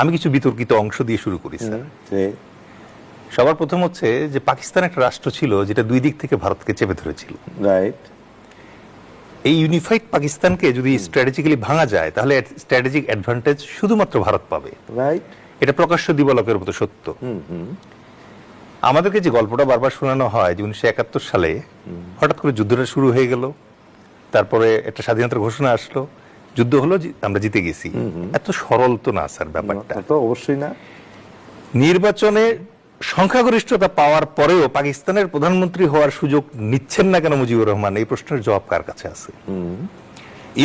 আমি কিছু বিতর্কিত অংশ দিয়ে শুরু করি স্যার। সবার প্রথম হচ্ছে যে পাকিস্তান একটা রাষ্ট্র ছিল যেটা দুই দিক থেকে ভারতকে চেপে ধরেছিল। রাইট। এই ইউনিফাইড পাকিস্তানকে যদি স্ট্র্যাটেজিক্যালি ভাঙা যায় তাহলে স্ট্র্যাটেজিক অ্যাডভান্টেজ শুধুমাত্র ভারত পাবে। রাইট। এটা প্রকাশ্য দিবালোকের মতো সত্য। আমাদেরকে যে গল্পটা বারবার শোনানো হয় যে 1971 সালে হঠাৎ করে যুদ্ধটা শুরু হয়ে গেল, তারপরে একটা স্বাধীনতার ঘোষণা আসলো, যুদ্ধ হলো, আমরা জিতে গেছি। এত সরল তো না স্যার ব্যাপারটা। তো অবশ্যই না। নির্বাচনে সংখ্যাগরিষ্ঠতা পাওয়ার পরেও পাকিস্তানের প্রধানমন্ত্রী হওয়ার সুযোগ নিচ্ছেন না কেন মুজিবুর রহমান? এই প্রশ্নের জবাব কার কাছে আছে?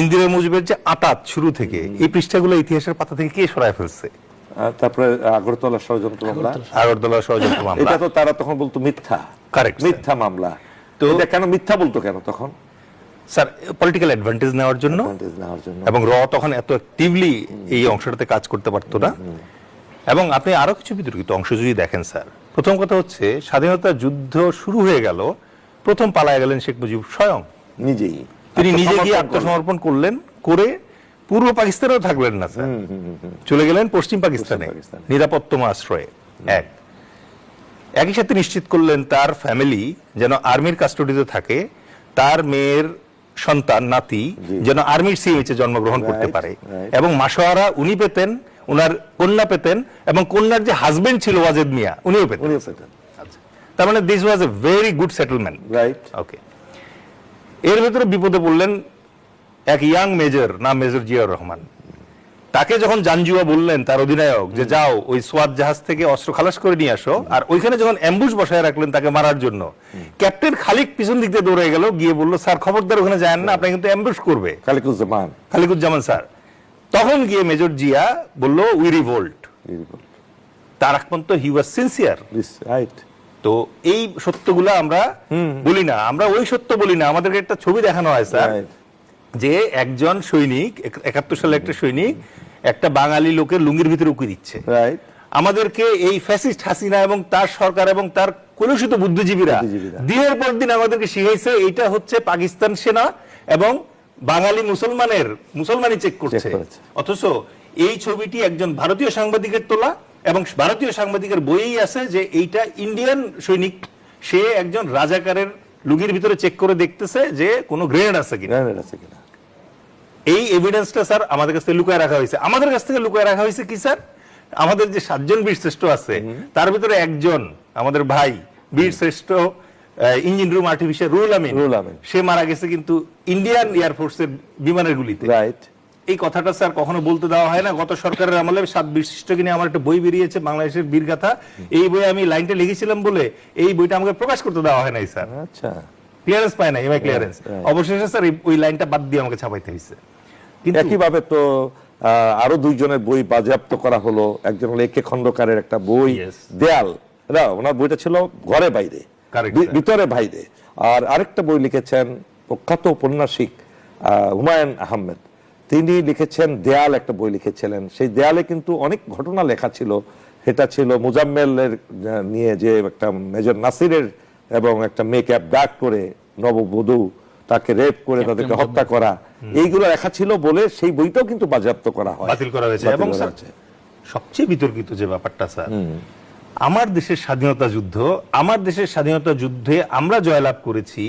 ইন্দিরা মুজিবের যে আঁতাত শুরু থেকে, এই পৃষ্ঠাগুলো ইতিহাসের পাতা থেকে কে সরায় ফেলছে? তারপরে আগরতলা ষড়যন্ত্র মামলা। আগরতলা ষড়যন্ত্র মামলা, এটা তো তারা তখন বলতো মিথ্যা। কারেক্ট, মিথ্যা মামলা। তো এটা কেন মিথ্যা বলতো কেন তখন? স্যার পলিটিক্যাল অ্যাডভান্টেজ নেওয়ার জন্য। এবং র তখন এত অ্যাক্টিভলি এই অংশটাতে কাজ করতে পারতো না। এবং আপনি আরো কিছু বিতর্কিত অংশ যদি দেখেন স্যার, প্রথম কথা হচ্ছে স্বাধীনতা যুদ্ধ শুরু হয়ে গেল, প্রথম পালায় গেলেন শেখ মুজিব স্বয়ং নিজেই। তিনি নিজে গিয়ে আত্মসমর্পণ করলেন, করে পূর্ব পাকিস্তানেও থাকলেন না স্যার, চলে গেলেন পশ্চিম পাকিস্তানে নিরাপত্তম আশ্রয়ে। একই সাথে নিশ্চিত করলেন তার ফ্যামিলি যেন আর্মির কাস্টডিতে থাকে, তার মেয়ের সন্তান নাতি যেন আর্মির সিএইচে জন্মগ্রহণ করতে পারে, এবং মাসোয়ারা উনি পেতেন, ওনার কন্যা পেতেন, এবং কন্যার যে হাজবেন্ড ছিল ওয়াজেদ মিয়া উনিও পেতেন। তার মানে this was a very good settlement. Right. Okay. এর ভেতরে বিপদে পড়লেন এক ইয়াং মেজর, নাম মেজর জিয়াউর রহমান। তাকে যখন জানজুয়া বললেন তার অধিনায়ক যে যাও ওই সোয়াত জাহাজ থেকে অস্ত্র খালাস করে নিয়ে আসো, আর ওইখানে যখন অ্যাম্বুশ বসায় রাখলেন তাকে মারার জন্য, ক্যাপ্টেন খালিক পিছন দিক দিয়ে দৌড়ে গেল, গিয়ে বলল স্যার খবরদার ওখানে যান না, আপনাকে কিন্তু অ্যাম্বুশ করবে খালিকুজ্জামান স্যার। তখন গিয়ে মেজর জিয়া বলল উই রিভোল্ট। তার এখন তো হি ওয়াজ সিনসিয়ার। রাইট। তো এই সত্যগুলো আমরা বলি না, আমরা ওই সত্য বলি না, আমাদেরকে একটা ছবি দেখানো হয় স্যার যে একজন সৈনিক 71 সালে একটা সৈনিক একটা বাঙালি লোকের লুঙ্গির ভিতরে উকি দিচ্ছে। আমাদেরকে এই ফ্যাসিস্ট হাসিনা এবং তার সরকার এবং তার কলুষিত বুদ্ধিজীবীরা দিনের পর দিন আমাদেরকে শিখাইছে এটা হচ্ছে পাকিস্তান সেনা এবং বাঙালি মুসলমানই চেক করছে। অথচ এই ছবিটি একজন ভারতীয় সাংবাদিকের তোলা, এবং ভারতীয় সাংবাদিকের বইয়েই আছে যে এইটা ইন্ডিয়ান সৈনিক, সে একজন রাজাকারের লুঙ্গির ভিতরে চেক করে দেখতেছে যে কোনো গ্রেনেড আছে কিনা। এই এভিডেন্সটা স্যার আমাদের কাছ থেকে লুকায় রাখা হয়েছে। আমাদের কাছ থেকে লুকায় রাখা হয়েছে কি স্যার? আমাদের যে 7 জন বীর শ্রেষ্ঠ আছে তার ভিতরে একজন আমাদের ভাই বীর শ্রেষ্ঠ engine room artificial Ruhul Amin, সে মারা গেছে কিন্তু ইন্ডিয়ান এয়ারফোর্সের বিমানের গুলিতে। এই কথাটা স্যার কখনো বলতে দেওয়া হয় না। গত সরকারের আমলে 7 বীর শ্রেষ্ঠকে নিয়ে আমার একটা বই বেরিয়েছে, বাংলাদেশের বীরগাথা। এই বই আমি লাইনটা লিখেছিলাম বলে এই বইটা আমাকে প্রকাশ করতে দেওয়া হয় নাই স্যার। আচ্ছা, ক্লিয়ারেন্স পায় না, এমআই ক্লিয়ারেন্স। অবশেষে স্যার ওই লাইনটা বাদ দিয়ে আমাকে ছাপাইতে হয়েছে। একইভাবে তো আরো 2 জনের বই বাজেয়াপ্ত করা হলো। একজন হলো একে খন্দকারের একটা বই দেয়াল, ওনার বইটা ছিল ঘরে বাইরে, ভিতরে বাইরে। আর আরেকটা বই লিখেছেন প্রখ্যাত ঔপন্যাসিক হুমায়ুন আহমেদ, তিনি লিখেছেন দেয়াল, একটা বই লিখেছিলেন। সেই দেয়ালে কিন্তু অনেক ঘটনা লেখা ছিল। এটা ছিল মুজাম্মেলের নিয়ে, যে একটা মেজর নাসিরের এবং একটা মেয়েকে অ্যাবডাক্ট করে নববধূ তাকে রেপ করে তাদেরকে হত্যা করা, এইগুলো লেখা ছিল বলে সেই বইটাও কিন্তু বাজেয়াপ্ত করা হয়, বাতিল করা হয়েছে। এবং সবচেয়ে বিতর্কিত যে ব্যাপারটা স্যার, আমার দেশের স্বাধীনতা যুদ্ধে আমরা জয়লাভ করেছি,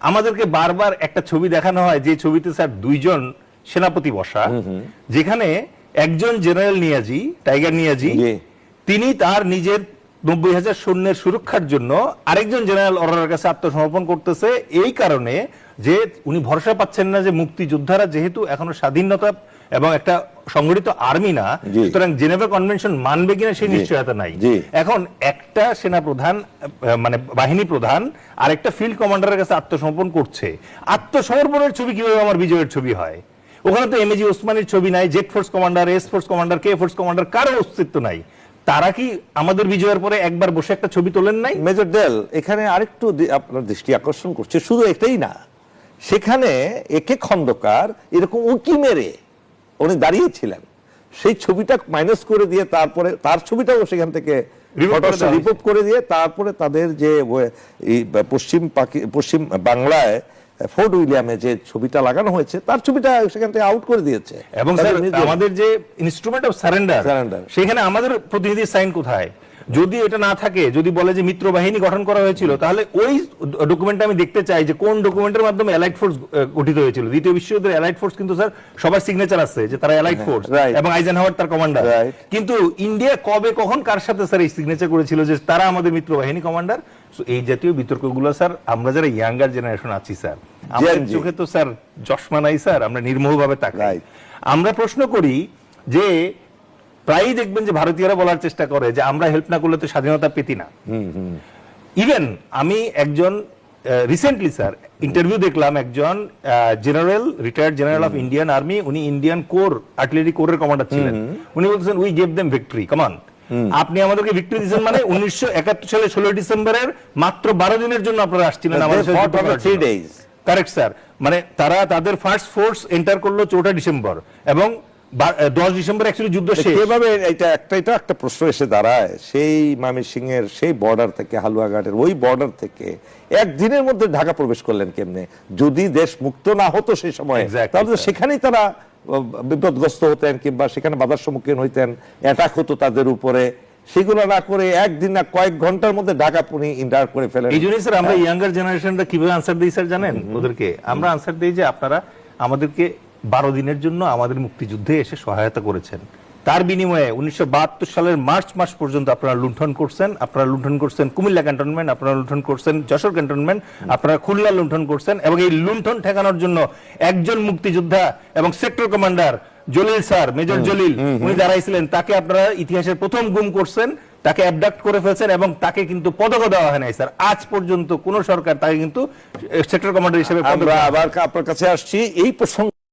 আমাদেরকে বারবার একটা ছবি দেখানো হয় যে ছবিতে স্যার 2 জন সেনাপতি বসা, যেখানে একজন জেনারেল নিয়াজি, টাইগার নিয়াজি, তিনি তার নিজের 90,000 সৈন্যের সুরক্ষার জন্য আরেকজন জেনারেল অরোরার কাছে আত্মসমর্পণ করতেছে, এই কারণে যে উনি ভরসা পাচ্ছেন না যে মুক্তিযোদ্ধারা যেহেতু এখনো স্বাধীনতা এবং একটা সংগঠিত আর্মি না, সুতরাং জেনেভা কনভেনশন মানবে কিনা সেই নিশ্চয়তা নাই। এখন একটা সেনা প্রধান মানে বাহিনী প্রধান আরেকটা ফিল্ড কমান্ডারের কাছে আত্মসমর্পণ করছে। আত্মসমর্পণের ছবি কিভাবে আমার বিজয়ের ছবি হয়? ওখানে তো এমএজি ওসমানীর ছবি নাই, Z force commander, S force commander, K force commander, কারো অস্তিত্ব নাই। তারা কি আমাদের বিজয়ের পরে একবার বসে একটা ছবি তোলেন নাই? মেজর দেল, এখানে আরেকটু আপনার দৃষ্টি আকর্ষণ করছে, শুধু এটাই না, সেখানে একে খন্দকার এরকম উকি মেরে উনি দাঁড়িয়েছিলেন, সেই ছবিটা মাইনাস করে দিয়ে তারপরে তার ছবিটাও সেখান থেকে রিপোর্ট করে দিয়ে তারপরে তাদের যে পশ্চিম বাংলায় ফোর্ট উইলিয়ামে যে ছবিটা লাগানো হয়েছে তার ছবিটা সেখান থেকে আউট করে দিয়েছে। এবং স্যার আমাদের যে ইনস্ট্রুমেন্ট অফ সারেন্ডার সেখানে আমাদের প্রতিনিধি সাইন কোথায়? যদি এটা না থাকে, যদি বলে যে মিত্র বাহিনী গঠন করা হয়েছিল, তাহলে ওই ডকুমেন্টটা আমি দেখতে চাই যে কোন ডকুমেন্টের মাধ্যমে অ্যালাইড ফোর্স গঠিত হয়েছিল। দ্বিতীয় বিশ্বযুদ্ধের অ্যালাইড ফোর্স কিন্তু স্যার সবার সিগনেচার আছে যে তারা অ্যালাইড ফোর্স এবং আইজেনহাওয়ার তার কমান্ডার। কিন্তু ইন্ডিয়া কবে কখন কার সাথে স্যার এই সিগনেচার করেছিল যে তারা আমাদের মিত্র বাহিনী কমান্ডার? এই জাতীয় বিতর্কগুলো স্যার আমরা যারা ইয়াঙ্গার জেনারেশন আছি স্যার, আমাদের চোখে তো স্যার চশমা নাই স্যার, আমরা নির্মোহভাবে তাকাই। আমরা প্রশ্ন করি যে প্রায়ই দেখবেন যে ভারতীয়রা বলার চেষ্টা করে যে আমরা হেল্প না করলে তো স্বাধীনতা পেতি না। ইভেন আমি একজন রিসেন্টলি স্যার ইন্টারভিউ দেখলাম, একজন general, retired general of Indian army, উনি ইন্ডিয়ান কোর আর্টিলারি কোরের কমান্ডার ছিলেন। উনি বলছেন we gave them victory, come on, আপনি আমাদেরকে ভিক্টরি দিয়েছেন মানে 1971 সালে 16 ডিসেম্বরের মাত্র 12 দিনের জন্য আপনারা আসছিলেন আমাদের সাথে। কারেক্ট স্যার, মানে তারা তাদের ফার্স্ট ফোর্স এন্টার করলো 4 ডিসেম্বর এবং 10 ডিসেম্বর অ্যাকচুয়ালি যুদ্ধ শেষ। কিভাবে এটা একটা প্রশ্ন এসে দাঁড়ায়, সেই ময়মনসিংহ এর সেই বর্ডার থেকে, হালুয়াঘাটের ওই বর্ডার থেকে একদিনের মধ্যে ঢাকা প্রবেশ করলেন কেমনে? যদি দেশ মুক্ত না হতো সেই সময়, তাহলে সেখানেই তারা বিপদগ্রস্ত হতেন কিংবা সেখানে বাধার সম্মুখীন হইতেন, অ্যাটাক হতো তাদের উপরে। সেগুলো না করে একদিন না কয়েক ঘন্টার মধ্যে ঢাকা পুনি ইন্টার করে ফেলেন। এই জন্যই স্যার আমরা ইয়াঙ্গার জেনারেশনরা কিভাবে আনসার দিই স্যার জানেন? ওদেরকে আমরা আনসার দিই যে আপনারা আমাদেরকে 12 দিনের জন্য আমাদের মুক্তিযুদ্ধে এসে সহায়তা করেছেন, তার বিনিময়ে 1972 সালের মার্চ মাস পর্যন্ত আপনারা লুণ্ঠন করছেন। আপনারা লুণ্ঠন করছেন কুমিল্লা ক্যান্টনমেন্ট, আপনারা লুণ্ঠন করছেন যশোর ক্যান্টনমেন্ট, আপনারা খুলনা লুণ্ঠন করছেন। এবং এই লুণ্ঠন ঠেকানোর জন্য একজন মুক্তিযোদ্ধা এবং sector commander Jalil sir, major Jalil, উনি দাঁড়াইছিলেন, তাকে আপনারা ইতিহাসের প্রথম গুম করছেন, তাকে অ্যাবডাক্ট করে ফেলছেন এবং তাকে কিন্তু পদকও দেওয়া হয় নাই স্যার। আজ পর্যন্ত কোন সরকার তাকে কিন্তু সেক্টর কমান্ডার হিসেবে। আমরা আবার আপনার কাছে আসছি এই প্রসঙ্গ।